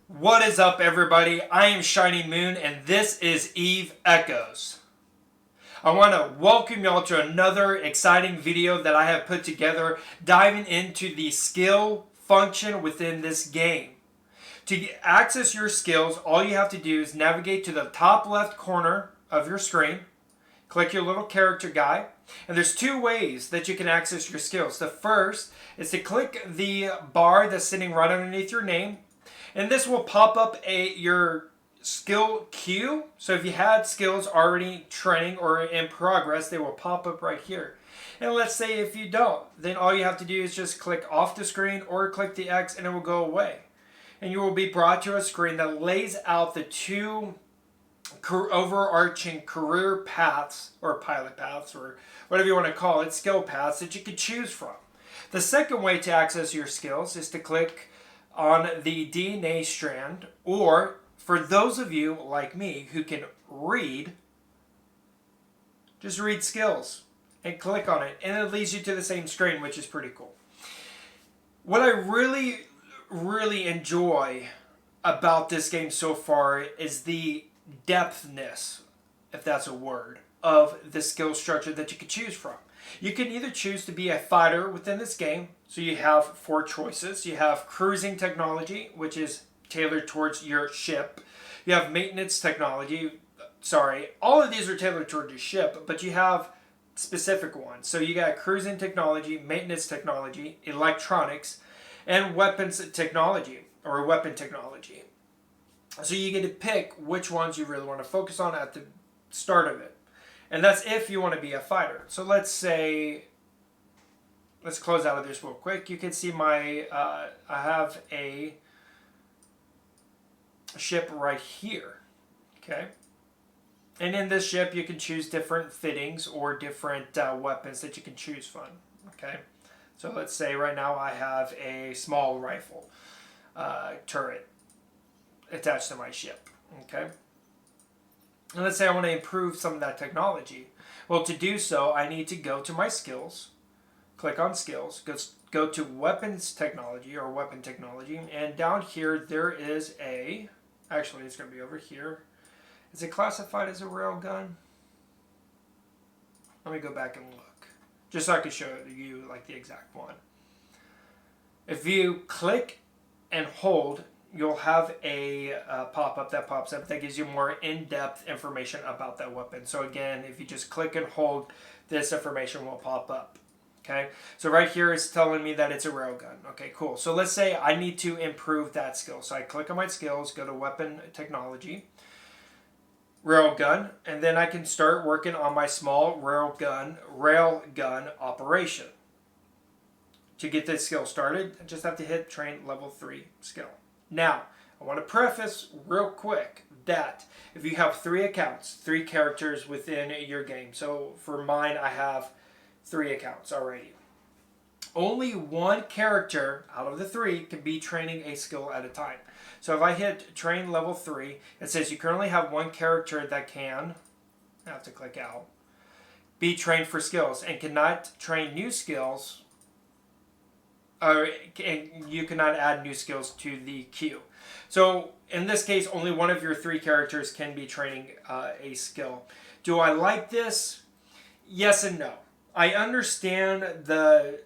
What is up, everybody? I am ShiningMoon, and this is Eve Echoes. I want to welcome y'all to another exciting video that I have put together diving into the skill function within this game. To access your skills, all you have to do is navigate to the top left corner of your screen, click your little character guy, and there's two ways that you can access your skills. The first is to click the bar that's sitting right underneath your name, and this will pop up your skill queue. So if you had skills already training or in progress, they will pop up right here. And let's say if you don't, then all you have to do is just click off the screen or click the X and it will go away. And you will be brought to a screen that lays out the two overarching career paths or pilot paths or whatever you want to call it, skill paths that you could choose from. The second way to access your skills is to click on the DNA strand, or for those of you like me who can read, just read skills and click on it and it leads you to the same screen, which is pretty cool. What I really enjoy about this game so far is the depthness, if that's a word, of the skill structure that you can choose from. You can either choose to be a fighter within this game, so you have four choices. You have cruising technology, which is tailored towards your ship. You have maintenance technology. Sorry, all of these are tailored towards your ship, but you have specific ones. So you got cruising technology, maintenance technology, electronics, and weapons technology, or weapon technology. So you get to pick which ones you really want to focus on at the start of it. And that's if you want to be a fighter. So let's close out of this real quick. You can see I have a ship right here. Okay. And in this ship, you can choose different fittings or different weapons that you can choose from. Okay. So let's say right now I have a small rifle turret attached to my ship. Okay. And let's say I want to improve some of that technology. Well, to do so, I need to go to my skills, click on skills, go to weapons technology or weapon technology, and down here there is actually it's going to be over here. Is it classified as a railgun? Let me go back and look, just so I can show you like the exact one. If you click and hold, you'll have a pop-up that pops up that gives you more in-depth information about that weapon. So again, if you just click and hold, this information will pop up. Okay, so right here it's telling me that it's a railgun. Okay, cool. So let's say I need to improve that skill. So I click on my skills, go to weapon technology, railgun, and then I can start working on my small railgun operation. To get this skill started, I just have to hit train level 3 skill. Now, I want to preface real quick that if you have 3 accounts, 3 characters within your game, so for mine I have 3 accounts already. Only 1 character out of the 3 can be training a skill at a time. So if I hit train level 3, it says you currently have 1 character that can, I have to click out, be trained for skills and cannot train new skills. And you cannot add new skills to the queue. So in this case, only one of your 3 characters can be training a skill. Do I like this? Yes and no. I understand the,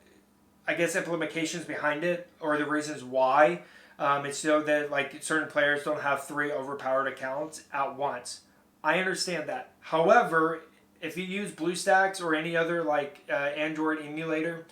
implications behind it, or the reasons why. It's so that like certain players don't have 3 overpowered accounts at once. I understand that. However, if you use BlueStacks or any other Android emulator,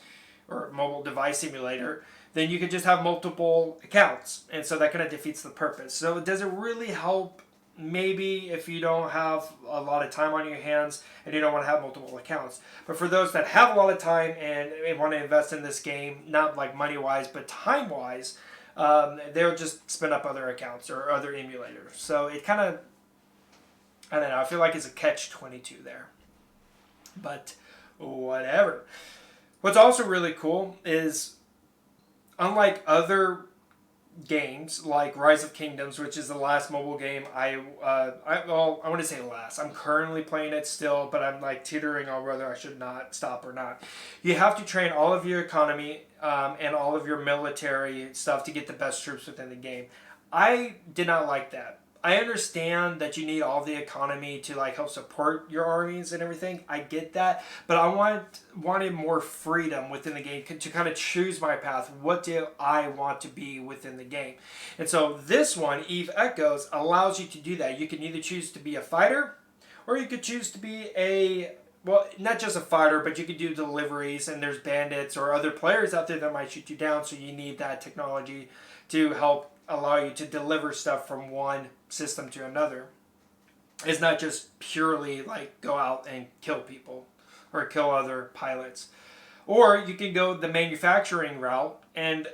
or mobile device emulator, then you could just have multiple accounts. And so that kind of defeats the purpose. So does it really help? Maybe if you don't have a lot of time on your hands and you don't want to have multiple accounts. But for those that have a lot of time and want to invest in this game, not like money-wise, but time-wise, they'll just spin up other accounts or other emulators. So it kind of, I don't know, I feel like it's a catch-22 there. But whatever. What's also really cool is, unlike other games like Rise of Kingdoms, which is the last mobile game I want to say last. I'm currently playing it still, but I'm like teetering on whether I should not stop or not. You have to train all of your economy and all of your military stuff to get the best troops within the game. I did not like that. I understand that you need all the economy to like help support your armies and everything. I get that, but I wanted more freedom within the game to kind of choose my path. What do I want to be within the game? And so this one, Eve Echoes, allows you to do that. You can either choose to be a fighter, or you could choose to be a, well, not just a fighter, but you could do deliveries, and there's bandits or other players out there that might shoot you down, so you need that technology to help allow you to deliver stuff from one system to another. It's not just purely like go out and kill people or kill other pilots. Or you can go the manufacturing route and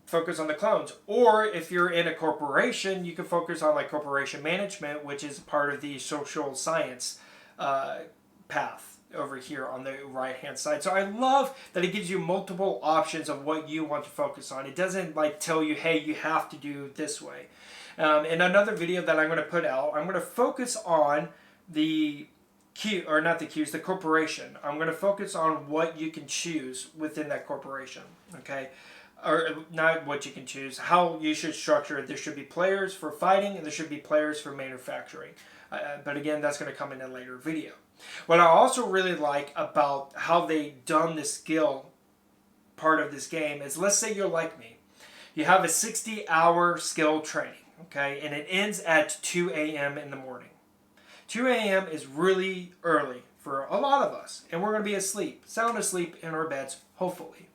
focus on the clones. Or if you're in a corporation, you can focus on like corporation management, which is part of the social science path over here on the right hand side. So I love that it gives you multiple options of what you want to focus on. It doesn't like tell you, hey, you have to do this way. In another video that I'm going to put out, I'm going to focus on the Q, or not the Qs, the corporation. I'm going to focus on what you can choose within that corporation. Okay, or not what you can choose, how you should structure it. There should be players for fighting, and there should be players for manufacturing. But again, that's going to come in a later video. What I also really like about how they done the skill part of this game is, let's say you're like me. You have a 60-hour skill training, okay, and it ends at 2 a.m. in the morning. 2 a.m. is really early for a lot of us, and we're going to be asleep, sound asleep in our beds, hopefully.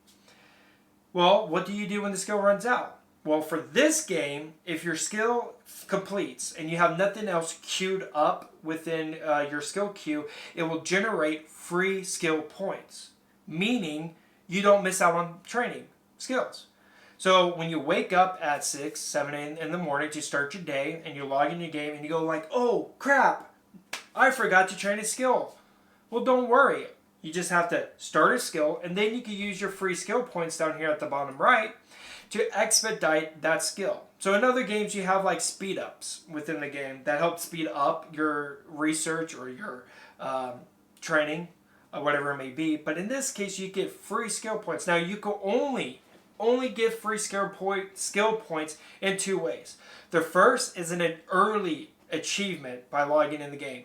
Well, what do you do when the skill runs out? Well, for this game, if your skill completes and you have nothing else queued up within your skill queue, it will generate free skill points, meaning you don't miss out on training skills. So when you wake up at 6, 7 in the morning to start your day, and you log in your game and you go like, oh crap, I forgot to train a skill. Well, don't worry. You just have to start a skill, and then you can use your free skill points down here at the bottom right to expedite that skill. So in other games, you have like speed ups within the game that help speed up your research or your training, or whatever it may be. But in this case, you get free skill points. Now, you can only get free skill points in two ways. The first is an early achievement by logging in the game.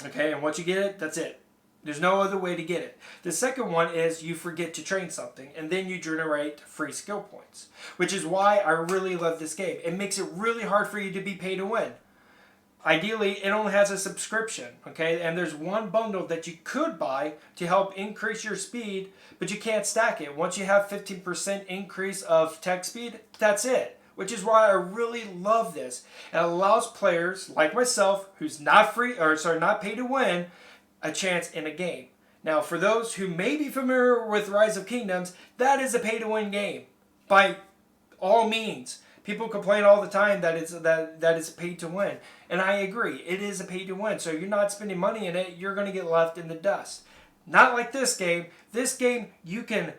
Okay, and once you get it, that's it. There's no other way to get it. The second one is you forget to train something, and then you generate free skill points, which is why I really love this game. It makes it really hard for you to be pay to win. Ideally, it only has a subscription, okay? And there's one bundle that you could buy to help increase your speed, but you can't stack it. Once you have 15% increase of tech speed, that's it. Which is why I really love this. It allows players like myself, who's not paid to win, a chance in a game. Now, for those who may be familiar with Rise of Kingdoms, that is a pay-to-win game. By all means. People complain all the time that it's paid to win. And I agree. It is a pay to win. So you're not spending money in it, you're going to get left in the dust. Not like this game. This game, you can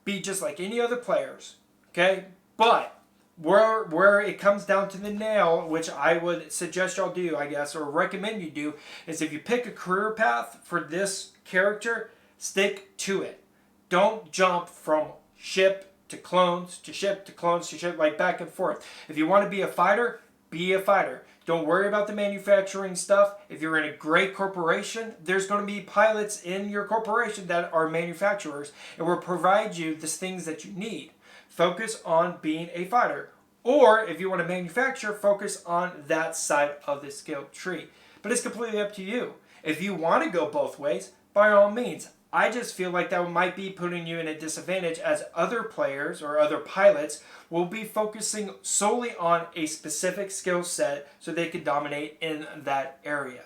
be just like any other players. Okay? But where it comes down to the nail, which I would suggest y'all do, I guess, or recommend you do, is if you pick a career path for this character, stick to it. Don't jump from ship to clones to ship to clones to ship, like back and forth. If you want to be a fighter, be a fighter. Don't worry about the manufacturing stuff. If you're in a great corporation, there's going to be pilots in your corporation that are manufacturers and will provide you the things that you need. Focus on being a fighter. Or if you want to manufacture, focus on that side of the skill tree. But it's completely up to you. If you want to go both ways, by all means. I just feel like that might be putting you in a disadvantage, as other players or other pilots will be focusing solely on a specific skill set so they can dominate in that area.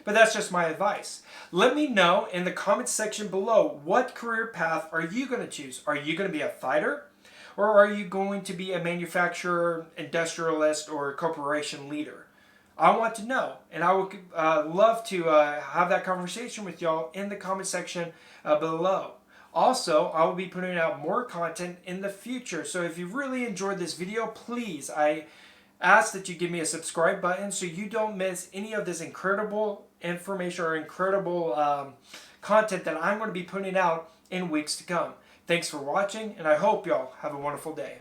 But that's just my advice. Let me know in the comments section below, what career path are you going to choose? Are you going to be a fighter? Or are you going to be a manufacturer, industrialist, or corporation leader? I want to know, and I would love to have that conversation with y'all in the comment section below. Also, I will be putting out more content in the future, so if you really enjoyed this video, please, I ask that you give me a subscribe button so you don't miss any of this incredible information or incredible content that I'm going to be putting out in weeks to come. Thanks for watching, and I hope y'all have a wonderful day.